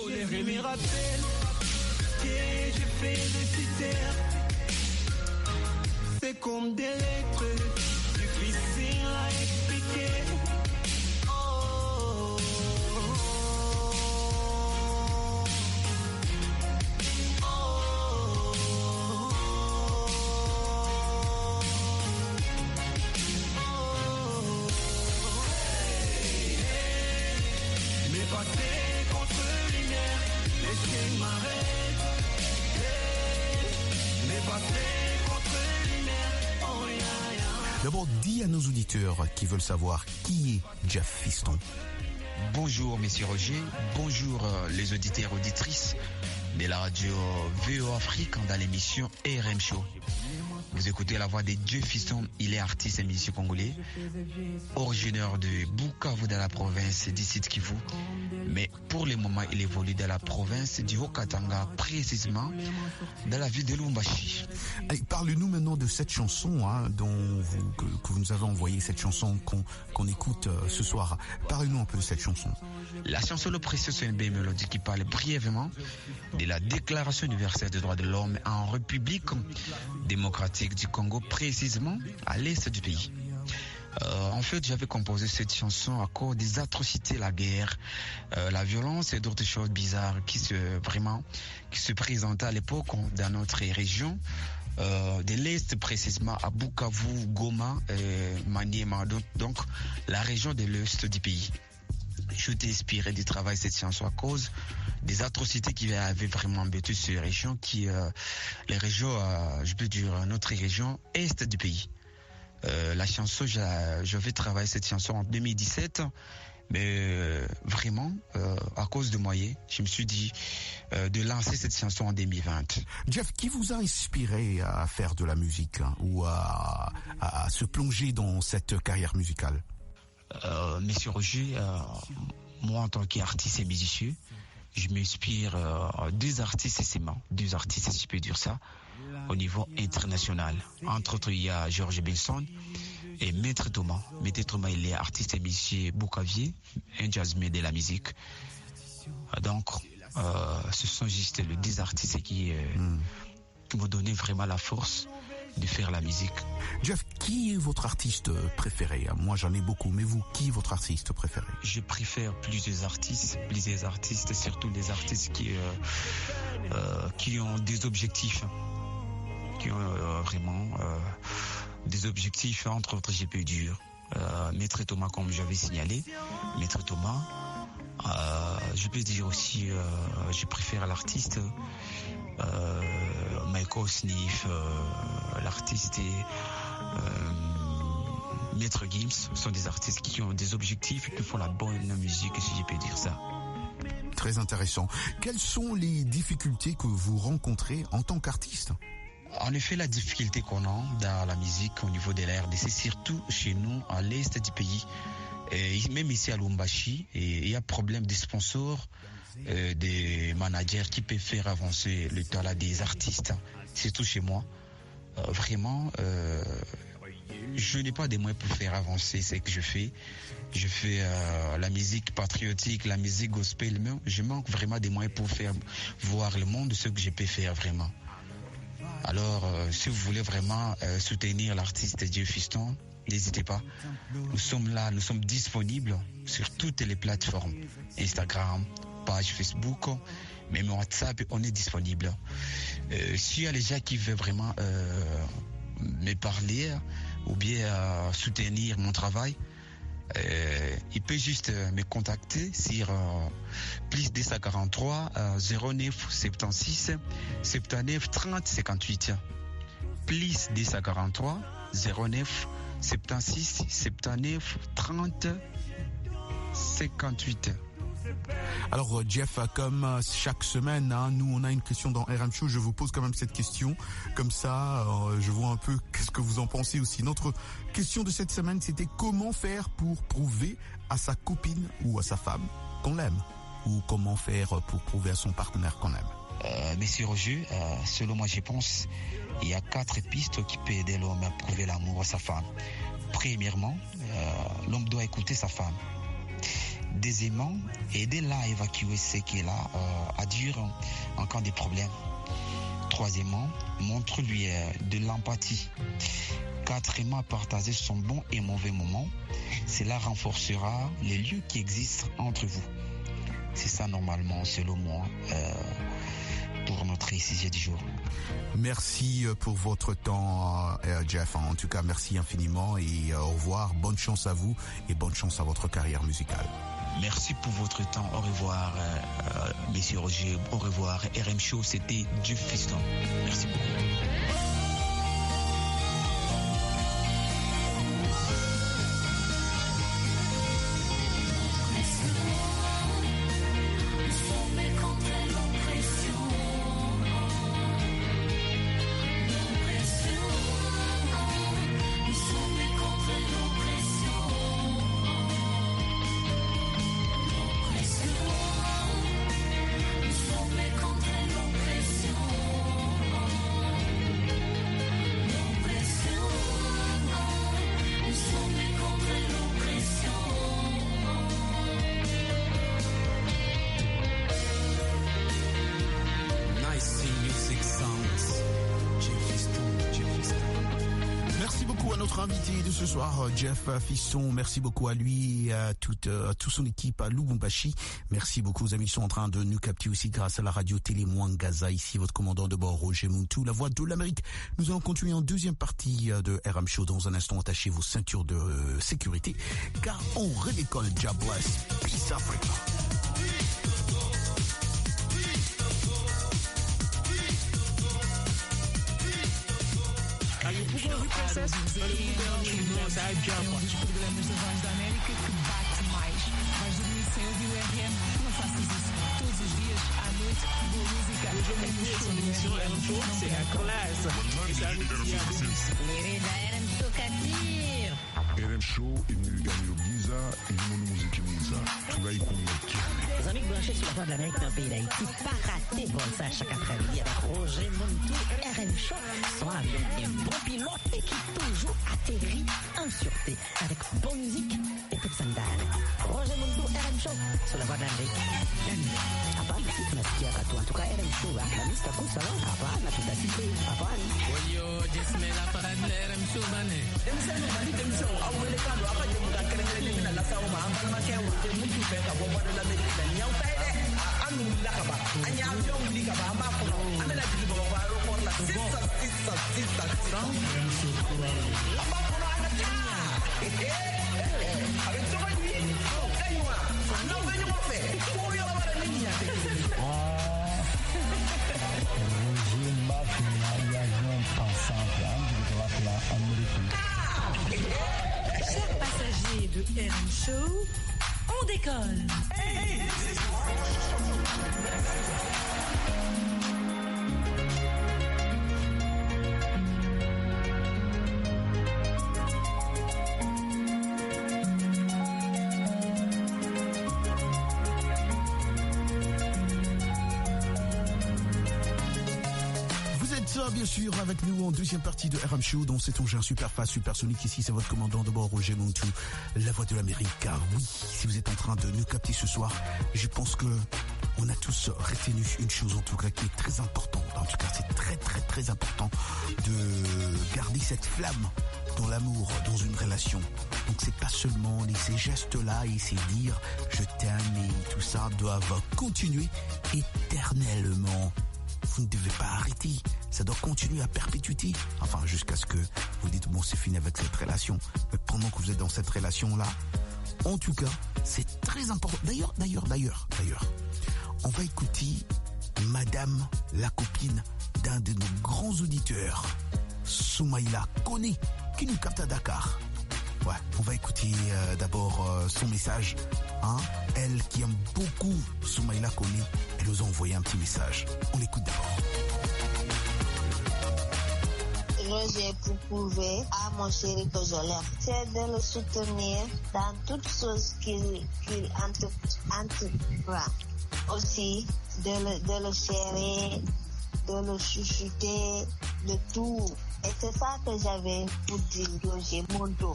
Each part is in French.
J'ai vu mes rappels que j'ai fait réciter. C'est comme des lettres difficiles à expliquer. Oh, oh, oh. Mais passer contre lumière, laissez m'arrêter. Mais passer contre lumière, oh ya ya. D'abord, dis à nos auditeurs qui veulent savoir qui est Jeff Fiston. Bonjour, Monsieur Roger. Bonjour, les auditeurs et auditrices de la radio VO Afrique dans l'émission RM Show. Vous écoutez la voix de Jeff Fiston. Il est artiste et musicien congolais, originaire de Bukavu dans la province d'Issit Kivu. Mais pour le moment, il évolue dans la province du Haut-Katanga, précisément dans la ville de Lubumbashi. Parle-nous maintenant de cette chanson que vous nous avez envoyée, cette chanson qu'on écoute ce soir. Parle-nous un peu de cette chanson. La chanson Le Précieux, c'est une belle mélodie qui parle brièvement de la Déclaration universelle des droits de l'homme en République démocratique du Congo, précisément à l'est du pays. En fait, j'avais composé cette chanson à cause des atrocités, la guerre, la violence et d'autres choses bizarres qui se présentaient à l'époque dans notre région, de l'Est précisément, à Bukavu, Goma, Maniema, donc la région de l'Est du pays. Je t'ai inspiré du travail de cette chanson à cause des atrocités qui avaient vraiment embêté ces régions, les régions, je peux dire, notre région est du pays. La chanson, je vais travailler cette chanson en 2017, mais vraiment, à cause de moyens, je me suis dit de lancer cette chanson en 2020. Jeff, qui vous a inspiré à faire de la musique ou à se plonger dans cette carrière musicale? Monsieur Roger, moi en tant qu'artiste et musicien, je m'inspire deux artistes, si je peux dire ça, au niveau international. Entre autres, il y a Georges Benson et Maître Thomas. Maître Thomas, il est artiste et musicien bukavier, un jazzman de la musique. Donc, ce sont juste les deux artistes qui m'ont donné vraiment la force de faire la musique. Jeff, qui est votre artiste préféré? Moi, j'en ai beaucoup, mais vous, qui est votre artiste préféré? Je préfère plusieurs artistes, surtout des artistes qui ont des objectifs, qui ont vraiment des objectifs, entre autres, je peux dire. Maître Thomas, comme j'avais signalé, Maître Thomas, je peux dire aussi, je préfère l'artiste Michael Sniff, l'artiste et Maître Gims sont des artistes qui ont des objectifs et qui font la bonne musique, si je peux dire ça. Très intéressant. Quelles sont les difficultés que vous rencontrez en tant qu'artiste? En effet, la difficulté qu'on a dans la musique au niveau de la RDC, surtout chez nous, à l'est du pays, et même ici à Lubumbashi, il y a problème des sponsors, des managers qui peuvent faire avancer le talent des artistes, surtout chez moi. Vraiment, je n'ai pas des moyens pour faire avancer ce que je fais. Je fais la musique patriotique, la musique gospel, mais je manque vraiment des moyens pour faire voir le monde ce que je peux faire vraiment. Alors, si vous voulez vraiment soutenir l'artiste Jeff Fiston, n'hésitez pas. Nous sommes là, nous sommes disponibles sur toutes les plateformes. Instagram, page Facebook, même WhatsApp, on est disponible. S'il y a les gens qui veulent vraiment me parler ou bien soutenir mon travail, il peut juste me contacter sur plus 243 09 76 79 30 58. Plus 243 09 76 79 30 58. Alors Jeff, comme chaque semaine, nous on a une question dans RM Show, je vous pose quand même cette question, comme ça je vois un peu qu'est-ce que vous en pensez aussi. Notre question de cette semaine, c'était comment faire pour prouver à sa copine ou à sa femme qu'on l'aime, ou comment faire pour prouver à son partenaire qu'on l'aime. Monsieur Roger, selon moi je pense il y a 4 pistes qui peuvent aider l'homme à prouver l'amour à sa femme. Premièrement, l'homme doit écouter sa femme. Deuxièmement, aidez-la à évacuer ce qu'elle a à dire en cas de problème. Troisièmement, montre-lui de l'empathie. Quatrièmement, partagez son bon et mauvais moment. Cela renforcera les liens qui existent entre vous. C'est ça normalement, selon moi, pour notre sujet du jour. Merci pour votre temps, Jeff. En tout cas, merci infiniment et au revoir. Bonne chance à vous et bonne chance à votre carrière musicale. Merci pour votre temps. Au revoir, Monsieur Roger. Au revoir. RM Show, c'était Jeff Fiston. Merci beaucoup. Invité de ce soir, Jeff Fiston, merci beaucoup à lui, à toute son équipe à Lubumbashi. Merci beaucoup aux amis qui sont en train de nous capter aussi grâce à la radio télé Mwangaza. Ici votre commandant de bord Roger Muntu, la voix de l'Amérique. Nous allons continuer en deuxième partie de RM Show. Dans un instant, attachez vos ceintures de sécurité car on redécolle. God bless. Peace Africa. Dos programas da Voz da América que bate mais. Vais dormir sem ouvir o RM? Não faças isso. Todos os dias, à noite, boa música. C'est la classe. RM Show imeganyiro byiza irimo n'umuziki mwiza turayikunda. Les amis branchés sur la Voix de l'Amérique dans le pays d'Haïti, pas raté bon ça chaque après-midi avec Roger Muntu. RM Show soit avec un bon pilote et qui toujours atterrit en sûreté avec bonne musique et toute sandale. Roger Muntu, RM Show sur la Voix de l'Amérique. Hapana, tunasikia katu antuka RM Show la lista kusa lo. Hapana, tutasite. Hapana. Oyo, jesmela para RM Show bane. Chers passagers de RM Show, on décolle. Bien sûr, avec nous en deuxième partie de RM Show, dont c'est engin super fast, supersonique. Ici, c'est votre commandant de bord, Roger Muntu, la voix de l'Amérique. Car oui, si vous êtes en train de nous capter ce soir, je pense que on a tous retenu une chose, en tout cas, qui est très importante. En tout cas, c'est très, très, très important de garder cette flamme dans l'amour, dans une relation. Donc, c'est pas seulement ces gestes-là et ces dire je t'aime et tout ça doivent continuer éternellement. Vous ne devez pas arrêter. Ça doit continuer à perpétuité. Enfin, jusqu'à ce que vous dites, bon, c'est fini avec cette relation. Mais pendant que vous êtes dans cette relation-là, en tout cas, c'est très important. D'ailleurs, on va écouter Madame la copine d'un de nos grands auditeurs, Soumaïla Koné, qui nous capte à Dakar. Ouais, on va écouter d'abord son message. Hein? Elle qui aime beaucoup Soumaïla Koné, elle nous a envoyé un petit message. On écoute d'abord. Roger, pour prouver à mon chéri que je l'aime, c'est de le soutenir dans toutes choses qu'il entreprend. Aussi, de le chérir, de le chuchoter, de tout. Et c'est ça que j'avais pour dire, Roger Muntu.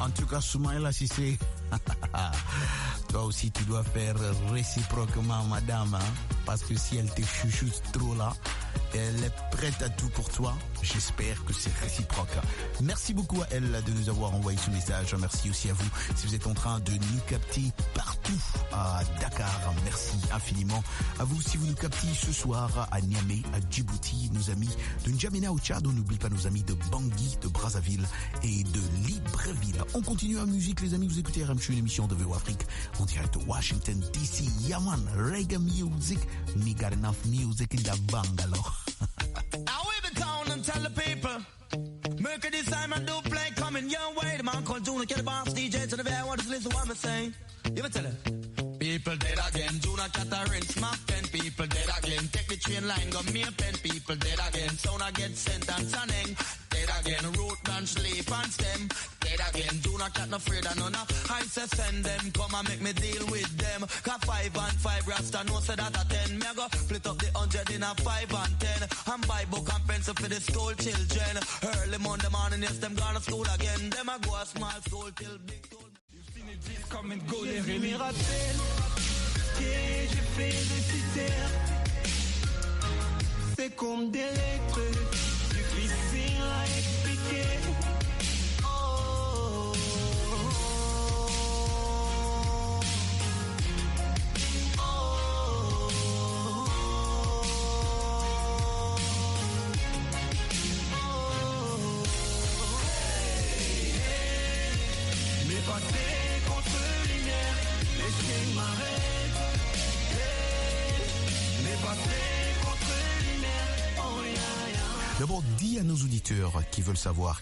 En tout cas, Soumaïla Cissé, toi aussi tu dois faire réciproquement, madame, hein, parce que si elle te chouchoute trop là, elle est prête à tout pour toi. J'espère que c'est réciproque. Merci beaucoup à elle de nous avoir envoyé ce message. Merci aussi à vous si vous êtes en train de nous capter partout à Dakar. Merci infiniment à vous si vous nous captez ce soir à Niamey, à Djibouti, nos amis de N'Djamena au Tchad. On n'oublie pas nos amis de Bangui, de Brazzaville et de Libreville. On continue en musique, les amis. Vous écoutez RMC, une émission de VO Afrique en direct de Washington DC. Yaman, reggae music, me got enough music in the Bangalore. I will be town and tell the people. Make it this time and do play coming your way. The man called Junior, get the boss DJ to the bear. What is listen what I'm saying? You tell it. People dead again. Junior Catherine smack 10 people dead again. Take the train line, go me 10 people dead again. Sound I get sentence and hang. Dead again. Root and sleep and stem. Dead again. Junior Cat no afraid of none. I say send them. Come and make me deal with them. Cause 5 and 5 Rasta no say that a 10. Me go split up the 100 in a 5 and 10. And buy book and pencil for the school children. Early Monday morning, yes, them gone to school again. Them a go a small school till big school. Come and go, les Je me rappelle que j'ai fait réciter. C'est comme des lettres difficiles à expliquer. Oh, oh, oh, mais passer contre lumière, les chiens m'arrêtent. Mais passer contre lumière, oh yeah, yeah. D'abord, dis à nos auditeurs qui veulent savoir